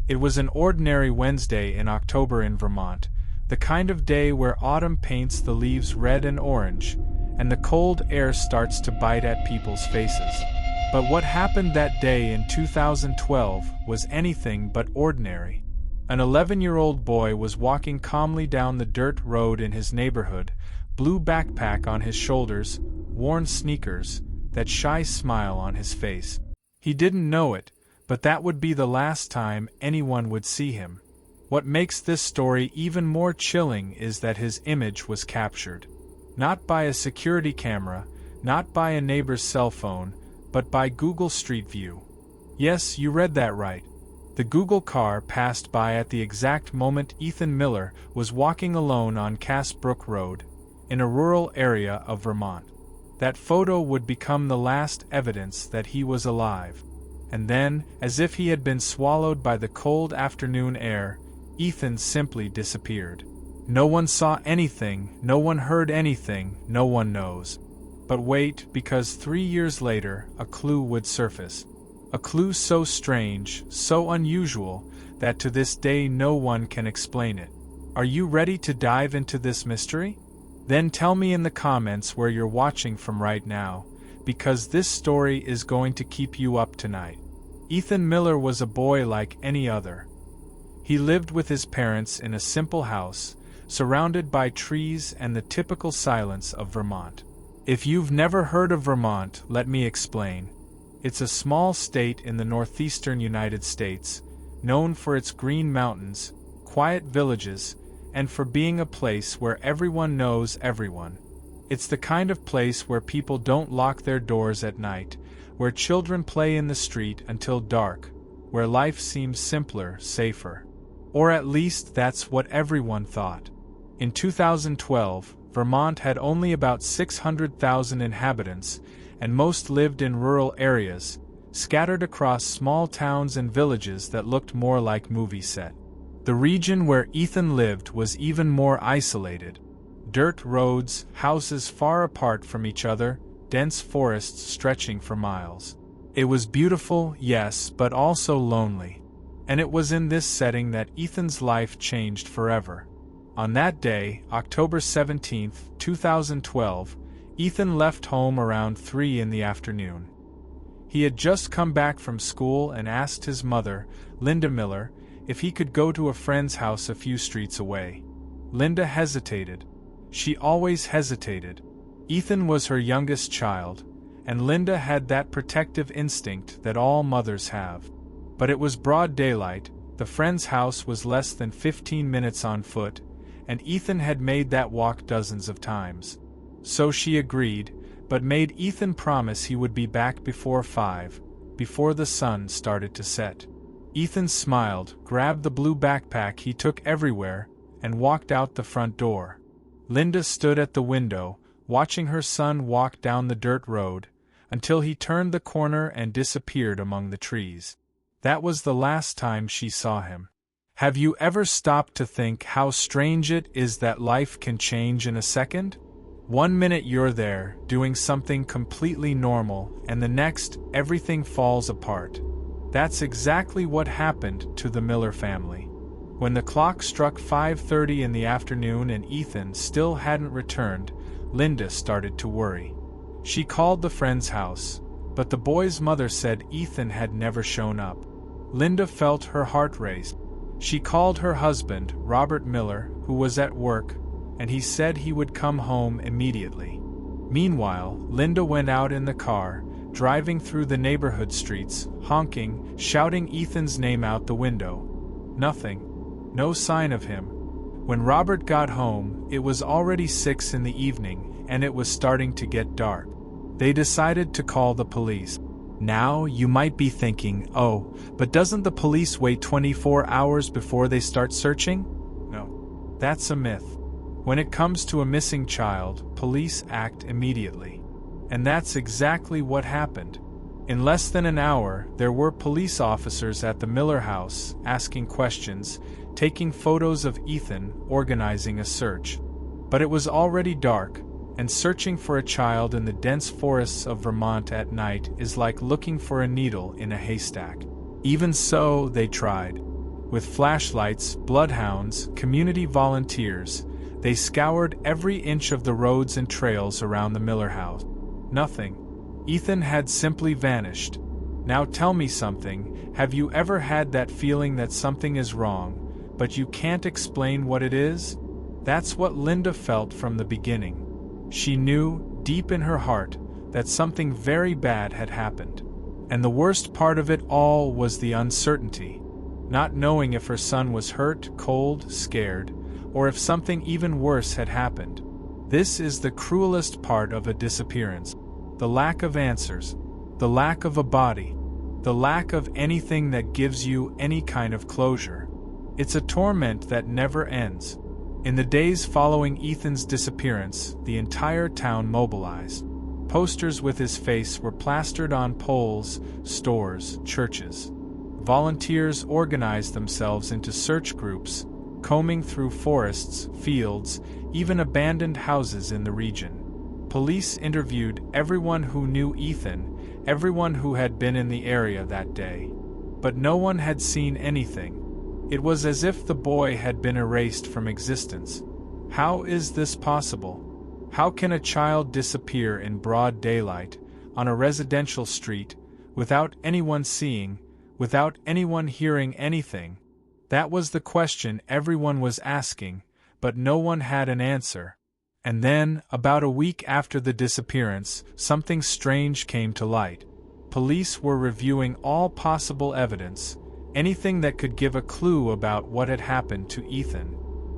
It was an ordinary Wednesday in October in Vermont, the kind of day where autumn paints the leaves red and orange, and the cold air starts to bite at people's faces. But what happened that day in 2012 was anything but ordinary. An 11-year-old boy was walking calmly down the dirt road in his neighborhood, blue backpack on his shoulders, worn sneakers, that shy smile on his face. He didn't know it, but that would be the last time anyone would see him. What makes this story even more chilling is that his image was captured. Not by a security camera, not by a neighbor's cell phone, but by Google Street View. Yes, you read that right. The Google car passed by at the exact moment Ethan Miller was walking alone on Cass Brook Road, in a rural area of Vermont. That photo would become the last evidence that he was alive. And then, as if he had been swallowed by the cold afternoon air, Ethan simply disappeared. No one saw anything, no one heard anything, no one knows. But wait, because 3 years later, a clue would surface. A clue so strange, so unusual, that to this day no one can explain it. Are you ready to dive into this mystery? Then tell me in the comments where you're watching from right now, because this story is going to keep you up tonight. Ethan Miller was a boy like any other. He lived with his parents in a simple house, surrounded by trees and the typical silence of Vermont. If you've never heard of Vermont, let me explain. It's a small state in the northeastern United States, known for its green mountains, quiet villages, and for being a place where everyone knows everyone. It's the kind of place where people don't lock their doors at night, where children play in the street until dark, where life seems simpler, safer. Or at least that's what everyone thought. In 2012, Vermont had only about 600,000 inhabitants, and most lived in rural areas, scattered across small towns and villages that looked more like movie set. The region where Ethan lived was even more isolated. Dirt roads, houses far apart from each other, dense forests stretching for miles. It was beautiful, yes, but also lonely. And it was in this setting that Ethan's life changed forever. On that day, October 17, 2012, Ethan left home around 3 in the afternoon. He had just come back from school and asked his mother, Linda Miller, if he could go to a friend's house a few streets away. Linda hesitated. She always hesitated. Ethan was her youngest child, and Linda had that protective instinct that all mothers have. But it was broad daylight, the friend's house was less than 15 minutes on foot, and Ethan had made that walk dozens of times. So she agreed, but made Ethan promise he would be back before 5, before the sun started to set. Ethan smiled, grabbed the blue backpack he took everywhere, and walked out the front door. Linda stood at the window, watching her son walk down the dirt road, until he turned the corner and disappeared among the trees. That was the last time she saw him. Have you ever stopped to think how strange it is that life can change in a second? 1 minute you're there, doing something completely normal, and the next, everything falls apart. That's exactly what happened to the Miller family. When the clock struck 5:30 in the afternoon and Ethan still hadn't returned, Linda started to worry. She called the friend's house, but the boy's mother said Ethan had never shown up. Linda felt her heart race. She called her husband, Robert Miller, who was at work, and he said he would come home immediately. Meanwhile, Linda went out in the car, driving through the neighborhood streets, honking, shouting Ethan's name out the window. Nothing. No sign of him. When Robert got home, it was already 6 in the evening, and it was starting to get dark. They decided to call the police. Now, you might be thinking, oh, but doesn't the police wait 24 hours before they start searching? No. That's a myth. When it comes to a missing child, police act immediately. And that's exactly what happened. In less than an hour, there were police officers at the Miller house, asking questions, taking photos of Ethan, organizing a search. But it was already dark, and searching for a child in the dense forests of Vermont at night is like looking for a needle in a haystack. Even so, they tried. With flashlights, bloodhounds, community volunteers, they scoured every inch of the roads and trails around the Miller house. Nothing. Ethan had simply vanished. Now tell me something, have you ever had that feeling that something is wrong, but you can't explain what it is? That's what Linda felt from the beginning. She knew, deep in her heart, that something very bad had happened. And the worst part of it all was the uncertainty. Not knowing if her son was hurt, cold, scared, or if something even worse had happened. This is the cruelest part of a disappearance. The lack of answers. The lack of a body. The lack of anything that gives you any kind of closure. It's a torment that never ends. In the days following Ethan's disappearance, the entire town mobilized. Posters with his face were plastered on poles, stores, churches. Volunteers organized themselves into search groups, combing through forests, fields, even abandoned houses in the region. Police interviewed everyone who knew Ethan, everyone who had been in the area that day. But no one had seen anything. It was as if the boy had been erased from existence. How is this possible? How can a child disappear in broad daylight, on a residential street, without anyone seeing, without anyone hearing anything? That was the question everyone was asking, but no one had an answer. And then, about a week after the disappearance, something strange came to light. Police were reviewing all possible evidence, anything that could give a clue about what had happened to Ethan.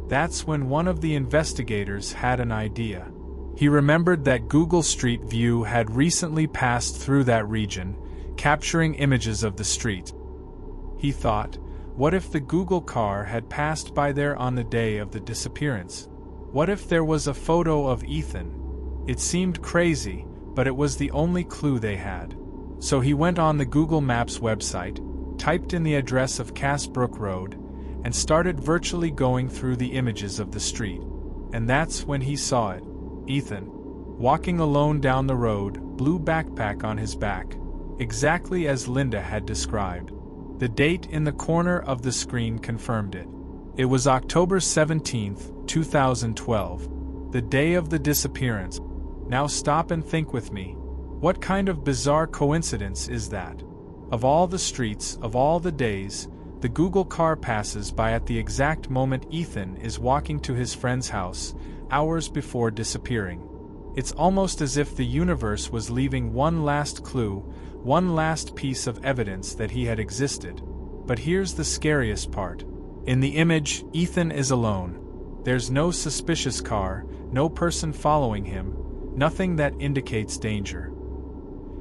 That's when one of the investigators had an idea. He remembered that Google Street View had recently passed through that region, capturing images of the street. He thought, what if the Google car had passed by there on the day of the disappearance? What if there was a photo of Ethan? It seemed crazy, but it was the only clue they had. So he went on the Google Maps website, typed in the address of Cassbrook Road, and started virtually going through the images of the street. And that's when he saw it. Ethan, walking alone down the road, blue backpack on his back, exactly as Linda had described. The date in the corner of the screen confirmed it. It was October 17, 2012, the day of the disappearance. Now stop and think with me. What kind of bizarre coincidence is that? Of all the streets, of all the days, the Google car passes by at the exact moment Ethan is walking to his friend's house, hours before disappearing. It's almost as if the universe was leaving one last clue, one last piece of evidence that he had existed. But here's the scariest part. In the image, Ethan is alone. There's no suspicious car, no person following him, nothing that indicates danger.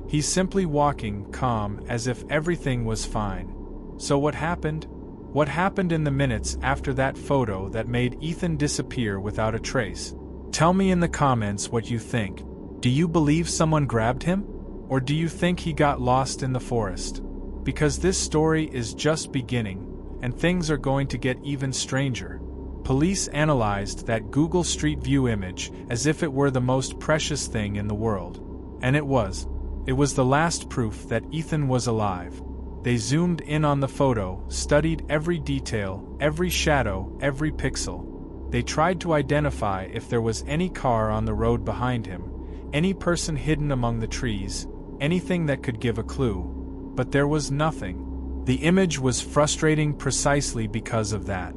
He's simply walking, calm, as if everything was fine. So what happened? What happened in the minutes after that photo that made Ethan disappear without a trace? Tell me in the comments what you think. Do you believe someone grabbed him? Or do you think he got lost in the forest? Because this story is just beginning, and things are going to get even stranger. Police analyzed that Google Street View image as if it were the most precious thing in the world. And it was. It was the last proof that Ethan was alive. They zoomed in on the photo, studied every detail, every shadow, every pixel. They tried to identify if there was any car on the road behind him, any person hidden among the trees, anything that could give a clue. But there was nothing. The image was frustrating precisely because of that.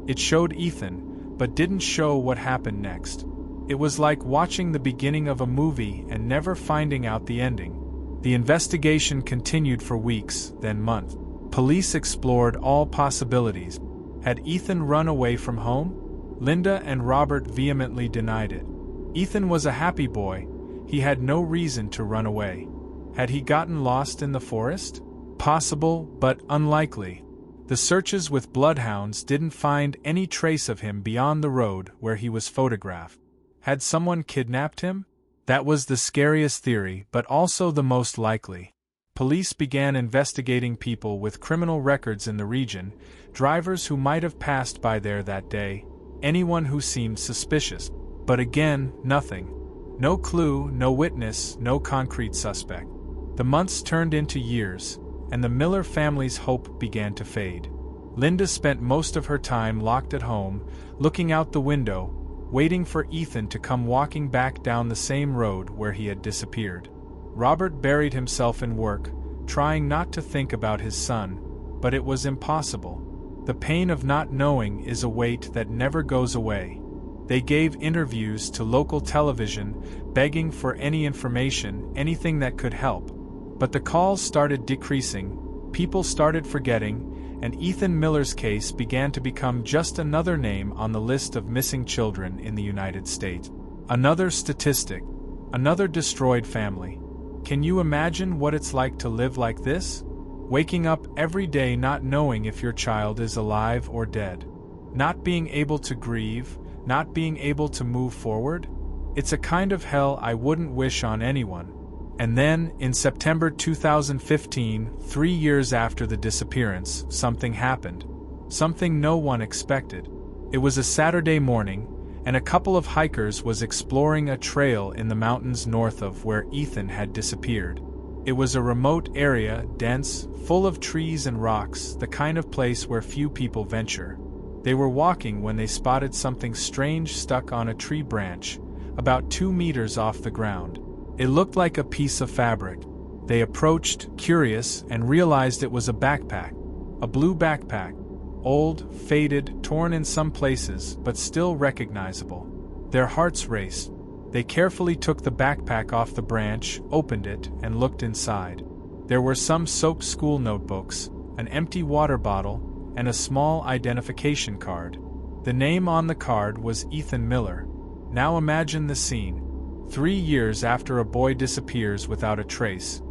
It showed Ethan, but didn't show what happened next. It was like watching the beginning of a movie and never finding out the ending. The investigation continued for weeks, then months. Police explored all possibilities. Had Ethan run away from home? Linda and Robert vehemently denied it. Ethan was a happy boy. He had no reason to run away. Had he gotten lost in the forest? Possible, but unlikely. The searches with bloodhounds didn't find any trace of him beyond the road where he was photographed. Had someone kidnapped him? That was the scariest theory, but also the most likely. Police began investigating people with criminal records in the region, drivers who might have passed by there that day, anyone who seemed suspicious. But again, nothing. No clue, no witness, no concrete suspect. The months turned into years, and the Miller family's hope began to fade. Linda spent most of her time locked at home, looking out the window, waiting for Ethan to come walking back down the same road where he had disappeared. Robert buried himself in work, trying not to think about his son, but it was impossible. The pain of not knowing is a weight that never goes away. They gave interviews to local television, begging for any information, anything that could help. But the calls started decreasing, people started forgetting, and Ethan Miller's case began to become just another name on the list of missing children in the United States. Another statistic. Another destroyed family. Can you imagine what it's like to live like this? Waking up every day not knowing if your child is alive or dead. Not being able to grieve, not being able to move forward? It's a kind of hell I wouldn't wish on anyone. And then, in September 2015, 3 years after the disappearance, something happened. Something no one expected. It was a Saturday morning, and a couple of hikers was exploring a trail in the mountains north of where Ethan had disappeared. It was a remote area, dense, full of trees and rocks, the kind of place where few people venture. They were walking when they spotted something strange stuck on a tree branch, about 2 meters off the ground. It looked like a piece of fabric. They approached, curious, and realized it was a backpack. A blue backpack. Old, faded, torn in some places, but still recognizable. Their hearts raced. They carefully took the backpack off the branch, opened it, and looked inside. There were some soaked school notebooks, an empty water bottle, and a small identification card. The name on the card was Ethan Miller. Now imagine the scene. 3 years after a boy disappears without a trace,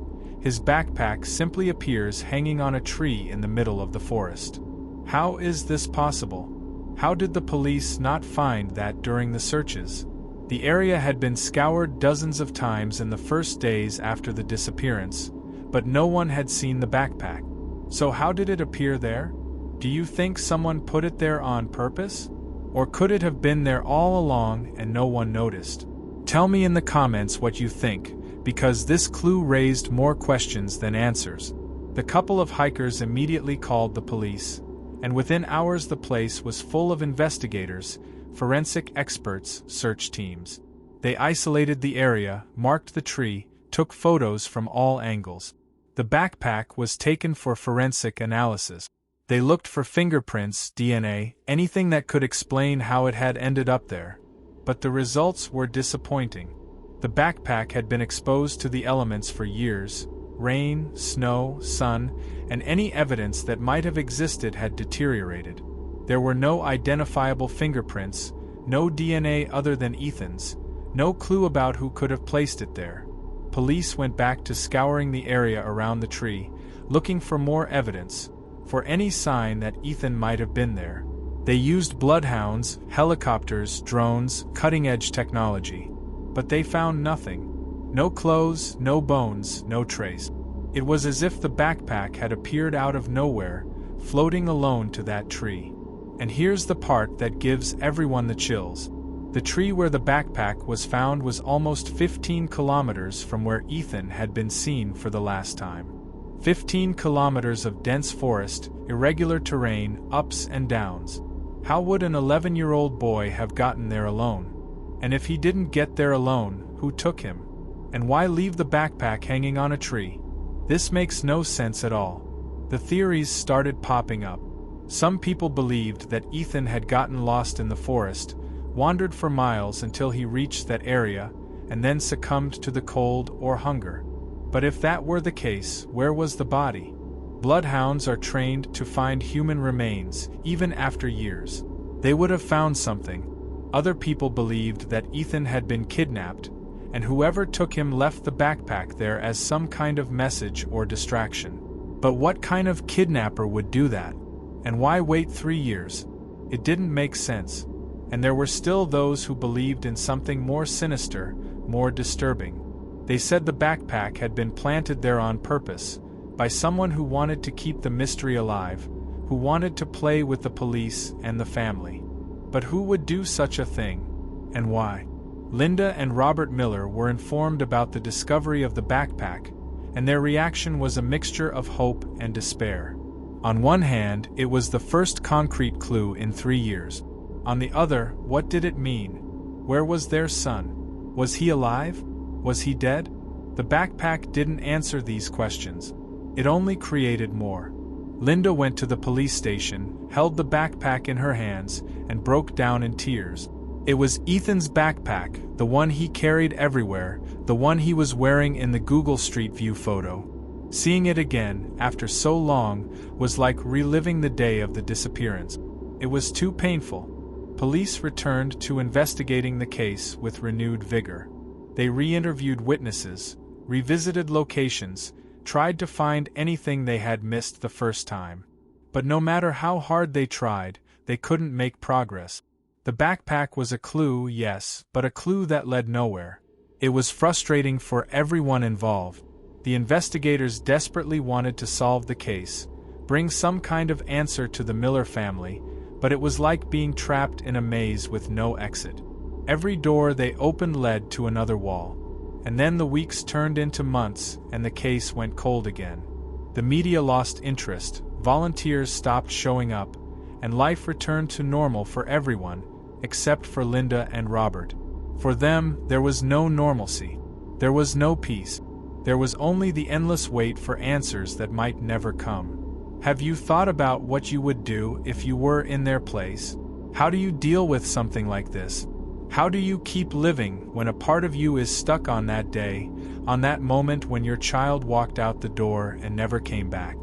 his backpack simply appears hanging on a tree in the middle of the forest. How is this possible? How did the police not find that during the searches? The area had been scoured dozens of times in the first days after the disappearance, but no one had seen the backpack. So how did it appear there? Do you think someone put it there on purpose? Or could it have been there all along and no one noticed? Tell me in the comments what you think, because this clue raised more questions than answers. The couple of hikers immediately called the police, and within hours the place was full of investigators, forensic experts, search teams. They isolated the area, marked the tree, took photos from all angles. The backpack was taken for forensic analysis. They looked for fingerprints, DNA, anything that could explain how it had ended up there. But the results were disappointing. The backpack had been exposed to the elements for years. Rain, snow, sun, and any evidence that might have existed had deteriorated. There were no identifiable fingerprints, no DNA other than Ethan's, no clue about who could have placed it there. Police went back to scouring the area around the tree, looking for more evidence, for any sign that Ethan might have been there. They used bloodhounds, helicopters, drones, cutting-edge technology. But they found nothing. No clothes, no bones, no trace. It was as if the backpack had appeared out of nowhere, floating alone to that tree. And here's the part that gives everyone the chills. The tree where the backpack was found was almost 15 kilometers from where Ethan had been seen for the last time. 15 kilometers of dense forest, irregular terrain, ups and downs. How would an 11-year-old boy have gotten there alone? And if he didn't get there alone, who took him? And why leave the backpack hanging on a tree? This makes no sense at all. The theories started popping up. Some people believed that Ethan had gotten lost in the forest, wandered for miles until he reached that area, and then succumbed to the cold or hunger. But if that were the case, where was the body? Bloodhounds are trained to find human remains, even after years. They would have found something. Other people believed that Ethan had been kidnapped, and whoever took him left the backpack there as some kind of message or distraction. But what kind of kidnapper would do that? And why wait 3 years? It didn't make sense. And there were still those who believed in something more sinister, more disturbing. They said the backpack had been planted there on purpose, by someone who wanted to keep the mystery alive, who wanted to play with the police and the family. But who would do such a thing? And why? Linda and Robert Miller were informed about the discovery of the backpack, and their reaction was a mixture of hope and despair. On one hand, it was the first concrete clue in 3 years. On the other, what did it mean? Where was their son? Was he alive? Was he dead? The backpack didn't answer these questions. It only created more. Linda went to the police station, held the backpack in her hands, and broke down in tears. It was Ethan's backpack, the one he carried everywhere, the one he was wearing in the Google Street View photo. Seeing it again, after so long, was like reliving the day of the disappearance. It was too painful. Police returned to investigating the case with renewed vigor. They re-interviewed witnesses, revisited locations, tried to find anything they had missed the first time. But no matter how hard they tried, they couldn't make progress. The backpack was a clue, yes, but a clue that led nowhere. It was frustrating for everyone involved. The investigators desperately wanted to solve the case, bring some kind of answer to the Miller family, but it was like being trapped in a maze with no exit. Every door they opened led to another wall. And then the weeks turned into months, and the case went cold again. The media lost interest, volunteers stopped showing up, and life returned to normal for everyone, except for Linda and Robert. For them, there was no normalcy. There was no peace. There was only the endless wait for answers that might never come. Have you thought about what you would do if you were in their place? How do you deal with something like this? How do you keep living when a part of you is stuck on that day, on that moment when your child walked out the door and never came back?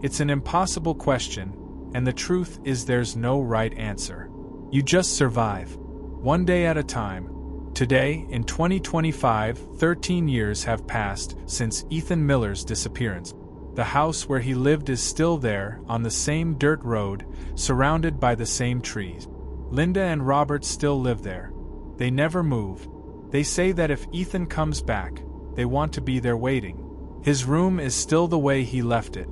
It's an impossible question, and the truth is there's no right answer. You just survive, one day at a time. Today, in 2025, 13 years have passed since Ethan Miller's disappearance. The house where he lived is still there, on the same dirt road, surrounded by the same trees. Linda and Robert still live there. They never move. They say that if Ethan comes back, they want to be there waiting. His room is still the way he left it.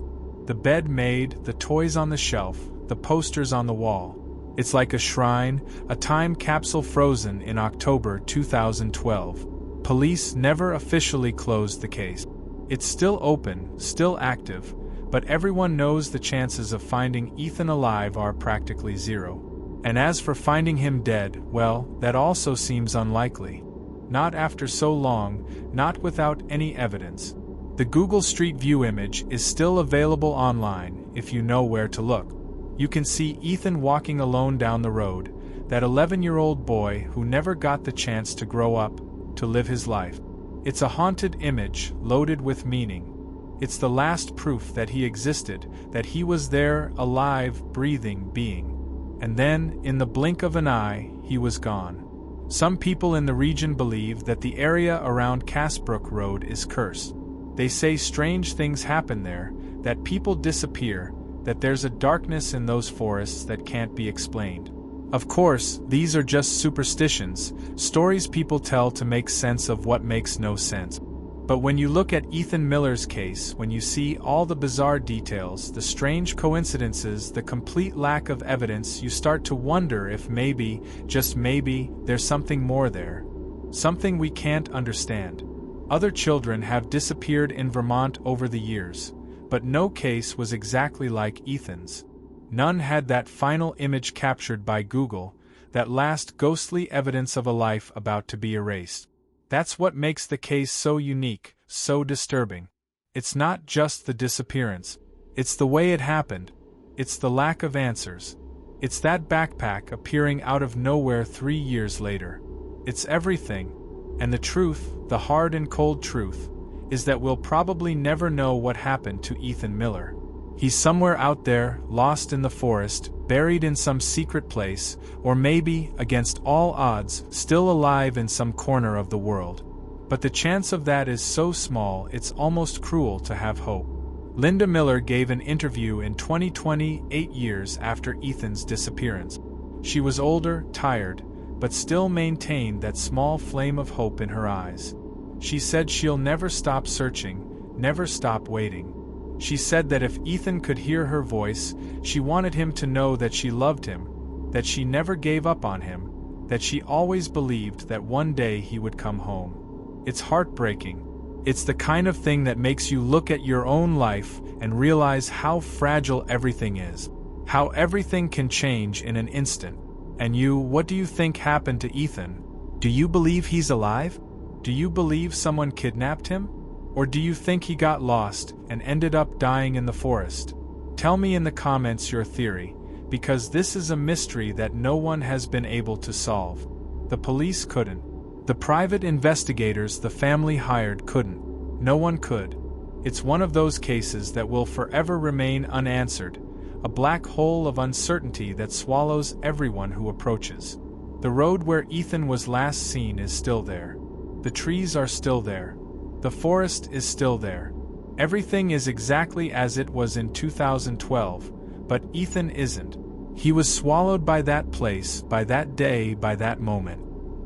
The bed made, the toys on the shelf, the posters on the wall. It's like a shrine, a time capsule frozen in October 2012. Police never officially closed the case. It's still open, still active, but everyone knows the chances of finding Ethan alive are practically zero. And as for finding him dead, well, that also seems unlikely. Not after so long, not without any evidence. The Google Street View image is still available online if you know where to look. You can see Ethan walking alone down the road, that 11-year-old boy who never got the chance to grow up, to live his life. It's a haunted image, loaded with meaning. It's the last proof that he existed, that he was there, alive, breathing being. And then, in the blink of an eye, he was gone. Some people in the region believe that the area around Casbrook Road is cursed. They say strange things happen there, that people disappear, that there's a darkness in those forests that can't be explained. Of course, these are just superstitions, stories people tell to make sense of what makes no sense. But when you look at Ethan Miller's case, when you see all the bizarre details, the strange coincidences, the complete lack of evidence, you start to wonder if maybe, just maybe, there's something more there. Something we can't understand. Other children have disappeared in Vermont over the years, but no case was exactly like Ethan's. None had that final image captured by Google, that last ghostly evidence of a life about to be erased. That's what makes the case so unique, so disturbing. It's not just the disappearance. It's the way it happened. It's the lack of answers. It's that backpack appearing out of nowhere 3 years later. It's everything. And the truth, the hard and cold truth, is that we'll probably never know what happened to Ethan Miller. He's somewhere out there, lost in the forest, buried in some secret place, or maybe, against all odds, still alive in some corner of the world. But the chance of that is so small it's almost cruel to have hope. Linda Miller gave an interview in 2020, 8 years after Ethan's disappearance. She was older, tired, but still maintained that small flame of hope in her eyes. She said she'll never stop searching, never stop waiting. She said that if Ethan could hear her voice, she wanted him to know that she loved him, that she never gave up on him, that she always believed that one day he would come home. It's heartbreaking. It's the kind of thing that makes you look at your own life and realize how fragile everything is, how everything can change in an instant. And you, what do you think happened to Ethan? Do you believe he's alive? Do you believe someone kidnapped him? Or do you think he got lost and ended up dying in the forest? Tell me in the comments your theory, because this is a mystery that no one has been able to solve. The police couldn't. The private investigators the family hired couldn't. No one could. It's one of those cases that will forever remain unanswered, a black hole of uncertainty that swallows everyone who approaches. The road where Ethan was last seen is still there. The trees are still there. The forest is still there. Everything is exactly as it was in 2012, but Ethan isn't. He was swallowed by that place, by that day, by that moment.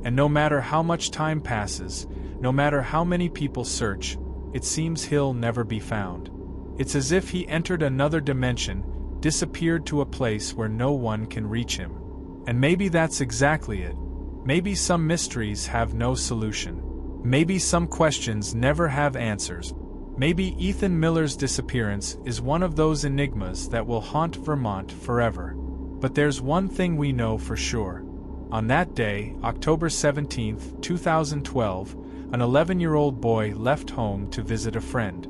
And no matter how much time passes, no matter how many people search, it seems he'll never be found. It's as if he entered another dimension, disappeared to a place where no one can reach him. And maybe that's exactly it. Maybe some mysteries have no solution. Maybe some questions never have answers. Maybe Ethan Miller's disappearance is one of those enigmas that will haunt Vermont forever. But there's one thing we know for sure. On that day, October 17, 2012, an 11-year-old boy left home to visit a friend.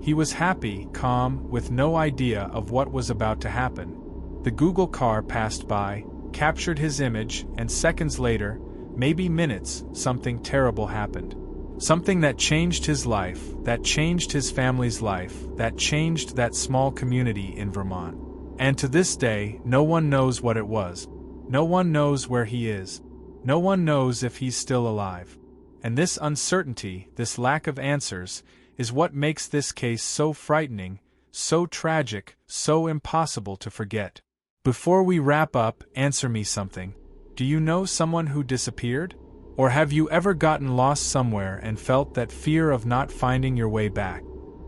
He was happy, calm, with no idea of what was about to happen. The Google car passed by, captured his image, and seconds later, maybe minutes, something terrible happened. Something that changed his life, that changed his family's life, that changed that small community in Vermont. And to this day, no one knows what it was. No one knows where he is. No one knows if he's still alive. And this uncertainty, this lack of answers, is what makes this case so frightening, so tragic, so impossible to forget. Before we wrap up, answer me something. Do you know someone who disappeared? Or have you ever gotten lost somewhere and felt that fear of not finding your way back?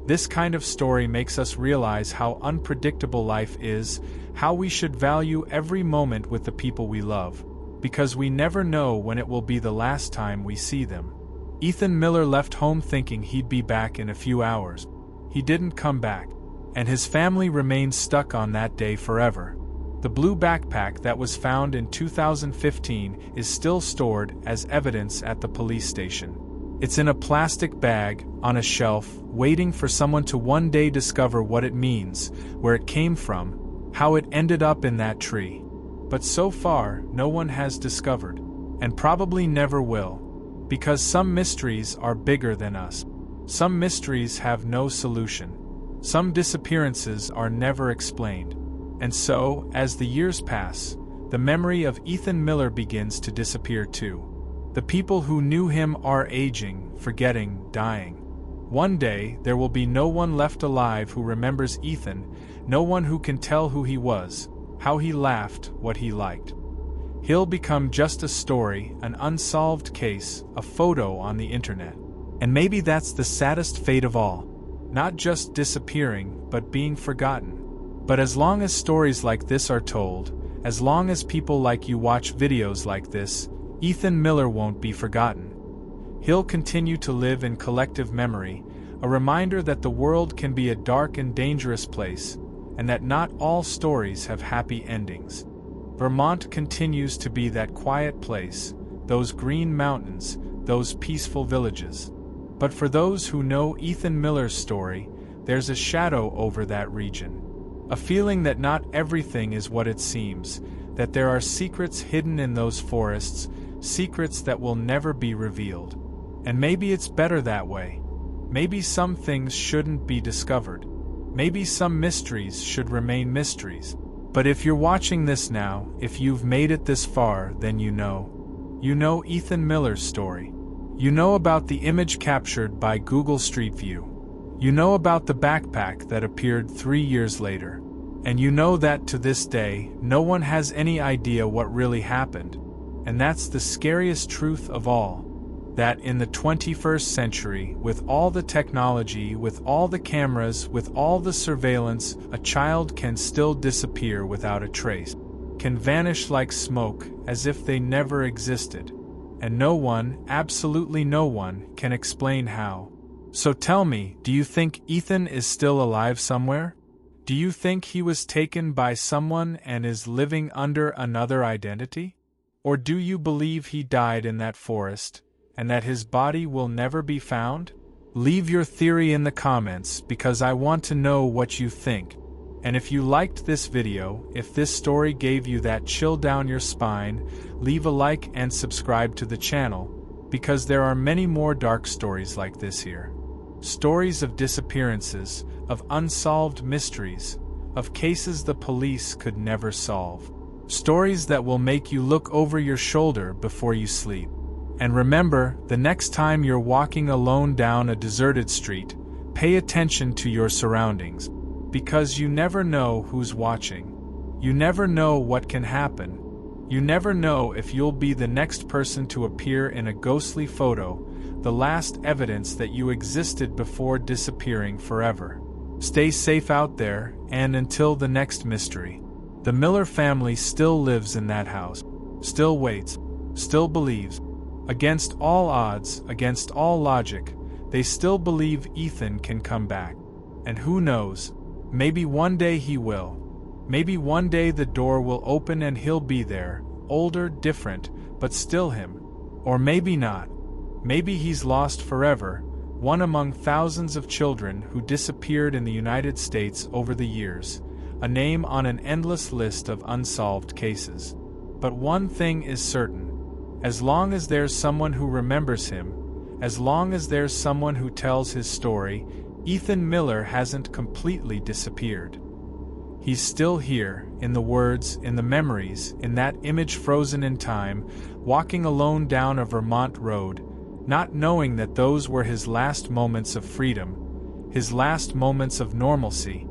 This kind of story makes us realize how unpredictable life is, how we should value every moment with the people we love, because we never know when it will be the last time we see them. Ethan Miller left home thinking he'd be back in a few hours. He didn't come back, and his family remained stuck on that day forever. The blue backpack that was found in 2015 is still stored as evidence at the police station. It's in a plastic bag, on a shelf, waiting for someone to one day discover what it means, where it came from, how it ended up in that tree. But so far, no one has discovered, and probably never will, because some mysteries are bigger than us. Some mysteries have no solution. Some disappearances are never explained. And so, as the years pass, the memory of Ethan Miller begins to disappear too. The people who knew him are aging, forgetting, dying. One day, there will be no one left alive who remembers Ethan, no one who can tell who he was, how he laughed, what he liked. He'll become just a story, an unsolved case, a photo on the internet. And maybe that's the saddest fate of all. Not just disappearing, but being forgotten. But as long as stories like this are told, as long as people like you watch videos like this, Ethan Miller won't be forgotten. He'll continue to live in collective memory, a reminder that the world can be a dark and dangerous place, and that not all stories have happy endings. Vermont continues to be that quiet place, those green mountains, those peaceful villages. But for those who know Ethan Miller's story, there's a shadow over that region. A feeling that not everything is what it seems, that there are secrets hidden in those forests, secrets that will never be revealed. And maybe it's better that way. Maybe some things shouldn't be discovered. Maybe some mysteries should remain mysteries. But if you're watching this now, if you've made it this far, then you know. You know Ethan Miller's story. You know about the image captured by Google Street View. You know about the backpack that appeared 3 years later. And you know that to this day, no one has any idea what really happened. And that's the scariest truth of all. That in the 21st century, with all the technology, with all the cameras, with all the surveillance, a child can still disappear without a trace. Can vanish like smoke, as if they never existed. And no one, absolutely no one, can explain how. So tell me, do you think Ethan is still alive somewhere? Do you think he was taken by someone and is living under another identity? Or do you believe he died in that forest, and that his body will never be found? Leave your theory in the comments because I want to know what you think. And if you liked this video, if this story gave you that chill down your spine, leave a like and subscribe to the channel, because there are many more dark stories like this here. Stories of disappearances, of unsolved mysteries, of cases the police could never solve. Stories that will make you look over your shoulder before you sleep. And remember, the next time you're walking alone down a deserted street, pay attention to your surroundings. Because you never know who's watching. You never know what can happen. You never know if you'll be the next person to appear in a ghostly photo, the last evidence that you existed before disappearing forever. Stay safe out there, and until the next mystery. The Miller family still lives in that house, still waits, still believes. Against all odds, against all logic, they still believe Ethan can come back. And who knows? Maybe one day he will. Maybe one day the door will open and he'll be there, older, different, but still him. Or maybe not. Maybe he's lost forever, one among thousands of children who disappeared in the United States over the years, a name on an endless list of unsolved cases. But one thing is certain. As long as there's someone who remembers him, as long as there's someone who tells his story, Ethan Miller hasn't completely disappeared. He's still here, in the words, in the memories, in that image frozen in time, walking alone down a Vermont road, not knowing that those were his last moments of freedom, his last moments of normalcy,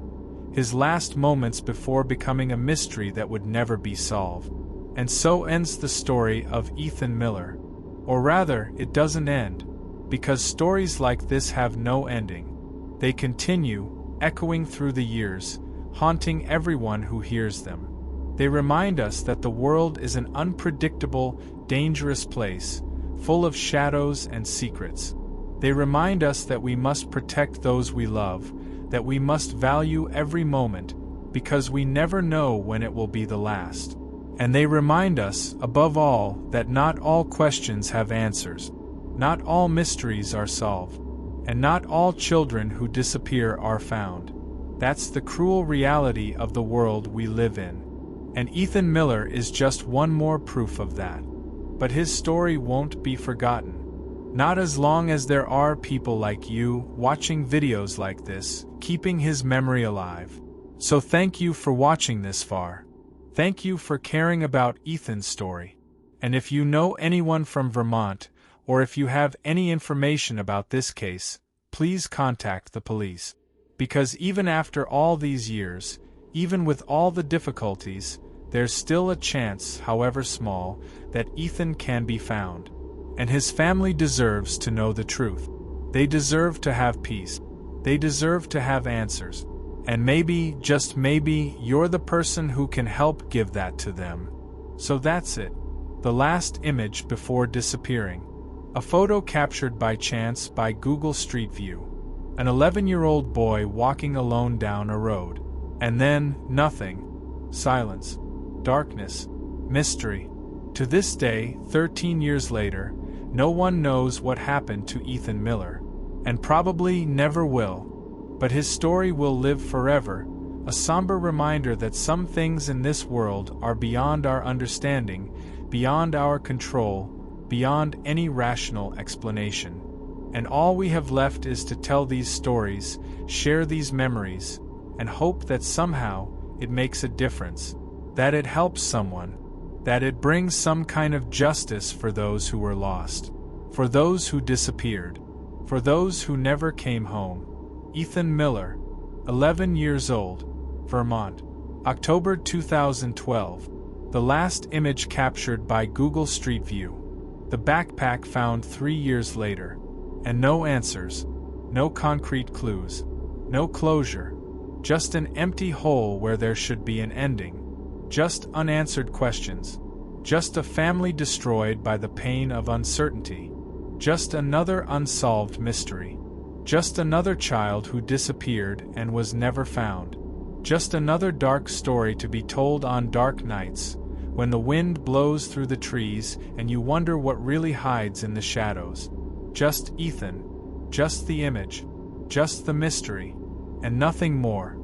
his last moments before becoming a mystery that would never be solved. And so ends the story of Ethan Miller. Or rather, it doesn't end, because stories like this have no ending. They continue, echoing through the years, haunting everyone who hears them. They remind us that the world is an unpredictable, dangerous place, full of shadows and secrets. They remind us that we must protect those we love, that we must value every moment, because we never know when it will be the last. And they remind us, above all, that not all questions have answers, not all mysteries are solved, and not all children who disappear are found. That's the cruel reality of the world we live in. And Ethan Miller is just one more proof of that. But his story won't be forgotten. Not as long as there are people like you watching videos like this, keeping his memory alive. So thank you for watching this far. Thank you for caring about Ethan's story. And if you know anyone from Vermont, or if you have any information about this case, please contact the police. Because even after all these years, even with all the difficulties, there's still a chance, however small, that Ethan can be found. And his family deserves to know the truth. They deserve to have peace. They deserve to have answers. And maybe, just maybe, you're the person who can help give that to them. So that's it. The last image before disappearing. A photo captured by chance by Google Street View. An 11-year-old boy walking alone down a road. And then, nothing. Silence. Darkness. Mystery. To this day, 13 years later, no one knows what happened to Ethan Miller. And probably never will. But his story will live forever, a somber reminder that some things in this world are beyond our understanding, beyond our control, beyond any rational explanation. And all we have left is to tell these stories, share these memories, and hope that somehow it makes a difference, that it helps someone, that it brings some kind of justice for those who were lost, for those who disappeared, for those who never came home. Ethan Miller, 11 years old, Vermont, October 2012. The last image captured by Google Street View. The backpack found 3 years later. And no answers, no concrete clues, no closure, just an empty hole where there should be an ending, just unanswered questions, just a family destroyed by the pain of uncertainty, just another unsolved mystery. Just another child who disappeared and was never found. Just another dark story to be told on dark nights, when the wind blows through the trees and you wonder what really hides in the shadows. Just Ethan. Just the image. Just the mystery. And nothing more.